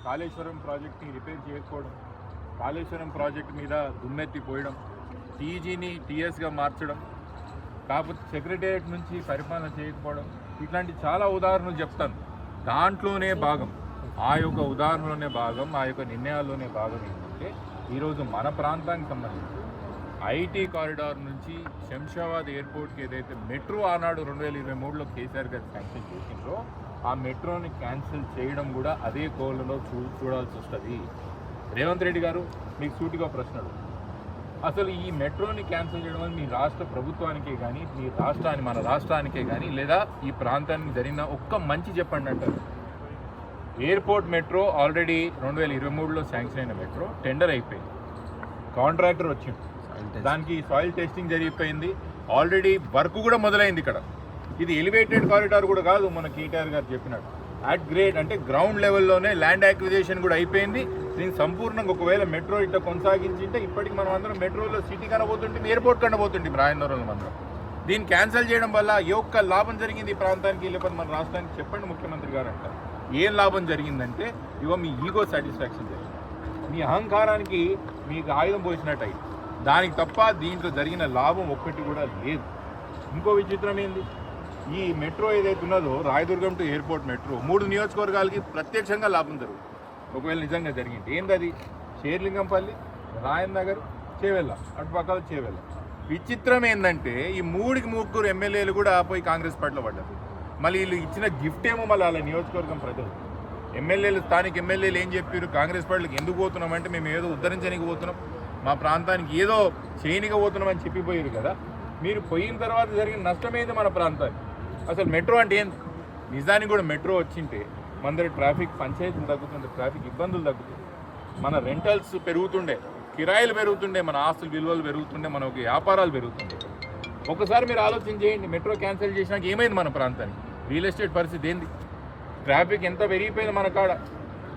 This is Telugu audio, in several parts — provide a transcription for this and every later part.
కాళేశ్వరం ప్రాజెక్ట్ని రిపేర్ చేయకపోవడం, కాళేశ్వరం ప్రాజెక్ట్ మీద దుమ్మెత్తిపోయడం, టీజీని టీఎస్గా మార్చడం, కాకపోతే సెక్రటేరియట్ నుంచి పరిపాలన చేయకపోవడం, ఇట్లాంటి చాలా ఉదాహరణలు చెప్తాను. దాంట్లోనే భాగం, ఆ యొక్క ఉదాహరణలోనే భాగం, ఆ యొక్క నిర్ణయాల్లోనే భాగం ఏంటంటే ఈరోజు మన ప్రాంతానికి సంబంధించి ఐటీ కారిడార్ నుంచి శంషాబాద్ ఎయిర్పోర్ట్కి ఏదైతే మెట్రో ఆనాడు 2023లో కేసీఆర్ గారు శాంక్షన్ చేసిందో ఆ మెట్రోని క్యాన్సిల్ చేయడం కూడా అదే కోలలో చూడాల్సి వస్తుంది. రేవంత్ రెడ్డి గారు, మీకు సూటిగా ప్రశ్నలు, అసలు ఈ మెట్రోని క్యాన్సిల్ చేయడం వల్ల మీ రాష్ట్ర ప్రభుత్వానికే కానీ, మీ రాష్ట్రాన్ని, మన రాష్ట్రానికే కానీ, లేదా ఈ ప్రాంతానికి జరిగిన ఒక్క మంచి చెప్పండి అంటారు. ఎయిర్పోర్ట్ మెట్రో ఆల్రెడీ 2023లో శాంక్షన్ అయిన మెట్రో టెండర్ అయిపోయింది, కాంట్రాక్టర్ వచ్చింది, దానికి సాయిల్ టెస్టింగ్ జరిగిపోయింది, ఆల్రెడీ వర్క్ కూడా మొదలైంది. ఇక్కడ ఇది ఎలివేటెడ్ కారిడార్ కూడా కాదు, మన కేటీఆర్ గారు చెప్పినట్టు అట్ గ్రేడ్ అంటే గ్రౌండ్ లెవెల్లోనే ల్యాండ్ యాక్విజిషన్ కూడా అయిపోయింది. దీన్ని సంపూర్ణంగా ఒకవేళ మెట్రో ఇట్లా కొనసాగించింటే ఇప్పటికి మనం అందరం మెట్రోలో సిటీ కనబోతుంటే ఎయిర్పోర్ట్ కనబోతుంటే రాజేంద్రంలో మనం దీన్ని క్యాన్సిల్ చేయడం వల్ల ఏ ఒక్క లాభం జరిగింది ఈ ప్రాంతానికి, లేకపోతే మన రాష్ట్రానికి చెప్పండి ముఖ్యమంత్రి గారు అంటారు. ఏం లాభం జరిగిందంటే ఇవో మీ ఈగో సాటిస్ఫాక్షన్ జరిగింది, మీ అహంకారానికి మీకు ఆయుధం పోసినట్టు అయింది, దానికి తప్ప దీంట్లో జరిగిన లాభం ఒక్కటి కూడా లేదు. ఇంకో విచిత్రం ఏంది, ఈ మెట్రో ఏదైతే ఉన్నదో రాయదుర్గం టు ఎయిర్పోర్ట్ మెట్రో 3 నియోజకవర్గాలకి ప్రత్యక్షంగా లాభం జరుగుతుంది ఒకవేళ నిజంగా జరిగింది. ఏందది? షేర్లింగంపల్లి, రాయన్ నగర్, చేవెళ్ళ, అటుపక్కల చేవెళ్ళ. విచిత్రం ఏంటంటే ఈ 3 ఎమ్మెల్యేలు కూడా పోయి కాంగ్రెస్ పార్టీలో పడ్డారు. మళ్ళీ వీళ్ళు ఇచ్చిన గిఫ్ట్ ఏమో మళ్ళీ వాళ్ళ నియోజకవర్గం ప్రజలు, ఎమ్మెల్యేలు, స్థానిక ఎమ్మెల్యేలు ఏం చెప్పారు, కాంగ్రెస్ పార్టీలకు ఎందుకు పోతున్నాం అంటే మేము ఏదో ఉద్ధరించడానికి పోతున్నాం, మా ప్రాంతానికి ఏదో చేయనిగా పోతున్నామని చెప్పిపోయారు కదా. మీరు పోయిన తర్వాత జరిగిన నష్టమేంది మన ప్రాంతానికి? అసలు మెట్రో అంటే ఏంది? నిజానికి కూడా మెట్రో వచ్చింటే మన దగ్గర ట్రాఫిక్ పంచాయతీలు తగ్గుతుండే, ట్రాఫిక్ ఇబ్బందులు తగ్గుతుండే, మన రెంటల్స్ పెరుగుతుండే, కిరాయిలు పెరుగుతుండే, మన ఆస్తుల విలువలు పెరుగుతుండే, మన వ్యాపారాలు పెరుగుతుండే. ఒకసారి మీరు ఆలోచన చేయండి, మెట్రో క్యాన్సిల్ చేసినాక ఏమైంది మన ప్రాంతానికి? రియల్ ఎస్టేట్ పరిస్థితి ఏంది? ట్రాఫిక్ ఎంత పెరిగిపోయింది మన కాడ.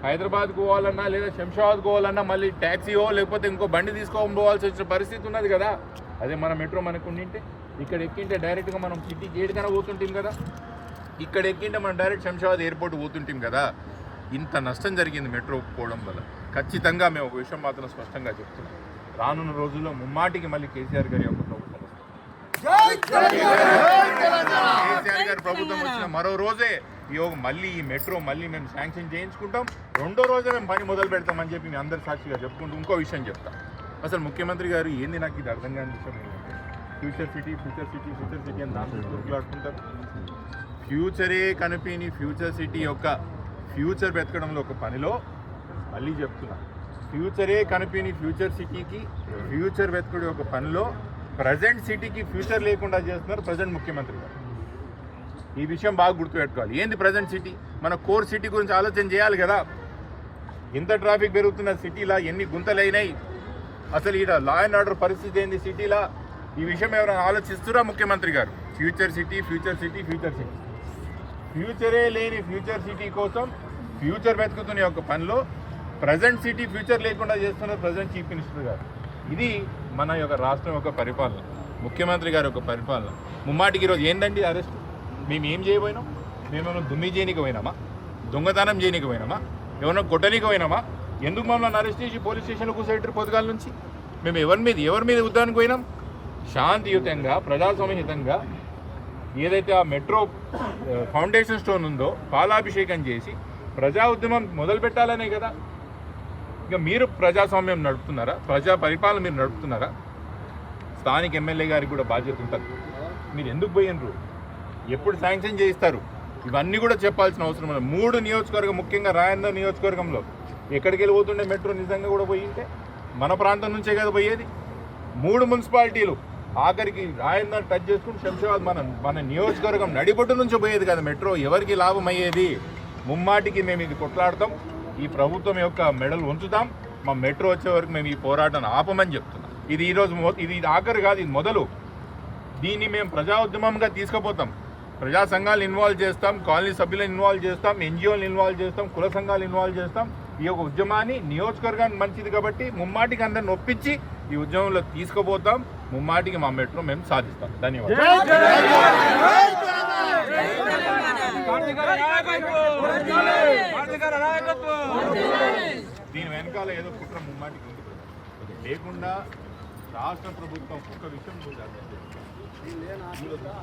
హైదరాబాద్కి పోవాలన్నా లేదా శంషాబాద్కి పోవాలన్నా మళ్ళీ ట్యాక్సీయో లేకపోతే ఇంకో బండి తీసుకోవడం పోవాల్సి వచ్చిన పరిస్థితి ఉన్నది కదా. అదే మన మెట్రో మనకు ఉండింటే ఇక్కడ ఎక్కింటే డైరెక్ట్గా మనం సిటీ గేట్ కన్నా పోతుంటాం కదా, ఇక్కడ ఎక్కింటే మనం డైరెక్ట్ శంషాబాద్ ఎయిర్పోర్ట్ పోతుంటాం కదా. ఇంత నష్టం జరిగింది మెట్రో పోవడం వల్ల. ఖచ్చితంగా మేము ఒక విషయం మాత్రం స్పష్టంగా చెప్తున్నాం, రానున్న రోజుల్లో ముమ్మాటికి మళ్ళీ కేసీఆర్ గారి యొక్క ప్రభుత్వం కేసీఆర్ గారి ప్రభుత్వం వచ్చిన మరో రోజే మళ్ళీ ఈ మెట్రో మళ్ళీ మేము శాంక్షన్ చేయించుకుంటాం, 2వ రోజే మేము పని మొదలు పెడతామని చెప్పి మేము అందరు సాక్షిగా చెప్పుకుంటూ ఇంకో విషయం చెప్తాం. అసలు ముఖ్యమంత్రి గారు ఏంది, నాకు ఇది అర్థం కాని విషయం ఏంటంటే future city future city future city అని దాంట్లో గుర్తులాడుకుంటారు. ఫ్యూచరే కనిపిని ఫ్యూచర్ సిటీ యొక్క ఫ్యూచర్ వెతకడంలో ఒక పనిలో మళ్ళీ చెప్తున్నా, ఫ్యూచరే కనిపిని ఫ్యూచర్ సిటీకి ఫ్యూచర్ వెతకడం ఒక పనిలో ప్రజెంట్ సిటీకి ఫ్యూచర్ లేకుండా చేస్తున్నారు ప్రజెంట్ ముఖ్యమంత్రి గారు. ఈ విషయం బాగా గుర్తుపెట్టుకోవాలి. ఏంది ప్రజెంట్ సిటీ? మన కోర్ సిటీ గురించి ఆలోచన చేయాలి కదా. ఎంత ట్రాఫిక్ పెరుగుతున్న సిటీలా, ఎన్ని గుంతలైనాయి, అసలు ఈడ లా అండ్ ఆర్డర్ పరిస్థితి ఏంది సిటీలా, ఈ విషయం ఎవరైనా ఆలోచిస్తురా ముఖ్యమంత్రి గారు? Future city future city future city, ఫ్యూచరే లేని ఫ్యూచర్ సిటీ కోసం ఫ్యూచర్ వెతుకుతున్న ఒక పనిలో ప్రజెంట్ సిటీ ఫ్యూచర్ లేకుండా చేస్తున్నారు ప్రజెంట్ చీఫ్ మినిస్టర్ గారు. ఇది మన యొక్క రాష్ట్రం యొక్క పరిపాలన, ముఖ్యమంత్రి గారి యొక్క పరిపాలన. ముమ్మాటికి ఈరోజు ఏందండి అరెస్ట్? మేము ఏం చేయబోయినాం? మేమేమన్నా దుమ్మి చేయనికి పోయినామా? దొంగతనం చేయనికి పోయినామా? ఏమన్నా కొట్టనికి పోయినామా? ఎందుకు మమ్మల్ని అరెస్ట్ చేసి పోలీస్ స్టేషన్లో కూర్చోబెట్టారు పొద్దుగాల నుంచి? మేము ఎవరి మీద ఉద్దానికి పోయినాం? శాంతియుతంగా ప్రజాస్వామ్యహితంగా ఏదైతే ఆ మెట్రో ఫౌండేషన్ స్టోన్ ఉందో పాలాభిషేకం చేసి ప్రజా ఉద్యమం మొదలు పెట్టాలనే కదా. ఇక మీరు ప్రజాస్వామ్యం నడుపుతున్నారా? ప్రజా పరిపాలన మీరు నడుపుతున్నారా? స్థానిక ఎమ్మెల్యే గారికి కూడా బాధ్యత ఉంటుంది. మీరు ఎందుకు పోయినరు? ఎప్పుడు శాంక్షన్ చేయిస్తారు? ఇవన్నీ కూడా చెప్పాల్సిన అవసరం ఉంది. 3 నియోజకవర్గం, ముఖ్యంగా రాయందర్ నియోజకవర్గంలో ఎక్కడికి వెళ్ళి పోతుండే మెట్రో నిజంగా కూడా పోయింటే మన ప్రాంతం నుంచే కదా పోయేది. 3 మున్సిపాలిటీలు ఆఖరికి రాయందర్ టచ్ చేసుకుని శంషాబాద్ మన నియోజకవర్గం నడిబొట్టు నుంచి పోయేది కదా మెట్రో. ఎవరికి లాభం అయ్యేది? ముమ్మాటికి మేము ఇది కొట్లాడతాం, ఈ ప్రభుత్వం యొక్క మెడలు ఉంచుతాం, మా మెట్రో వచ్చే వరకు మేము ఈ పోరాటాన్ని ఆపమని చెప్తున్నాం. ఇది ఈరోజు ఇది ఆఖరి కాదు, ఇది మొదలు. దీన్ని మేము ప్రజా ఉద్యమంగా తీసుకుపోతాం. ప్రజా సంఘాలను ఇన్వాల్వ్ చేస్తాం, కాలనీ సభ్యులను ఇన్వాల్వ్ చేస్తాం, ఎన్జిఓలను ఇన్వాల్వ్ చేస్తాం, కుల సంఘాలు ఇన్వాల్వ్ చేస్తాం. ఈ యొక్క ఉద్యమాన్ని నియోజకవర్గానికి మంచిది కాబట్టి ముమ్మాటికి అందరిని ఒప్పించి ఈ ఉద్యమంలో తీసుకుపోతాం. ముమ్మాటికి మా మెట్రో మేము సాధిస్తాం. ధన్యవాదాలు. వెనకాల ఏదో కుట్ర ముమ్మాటికి ఉంది. లేకుండా రాష్ట్ర ప్రభుత్వం ఒక్క విషయం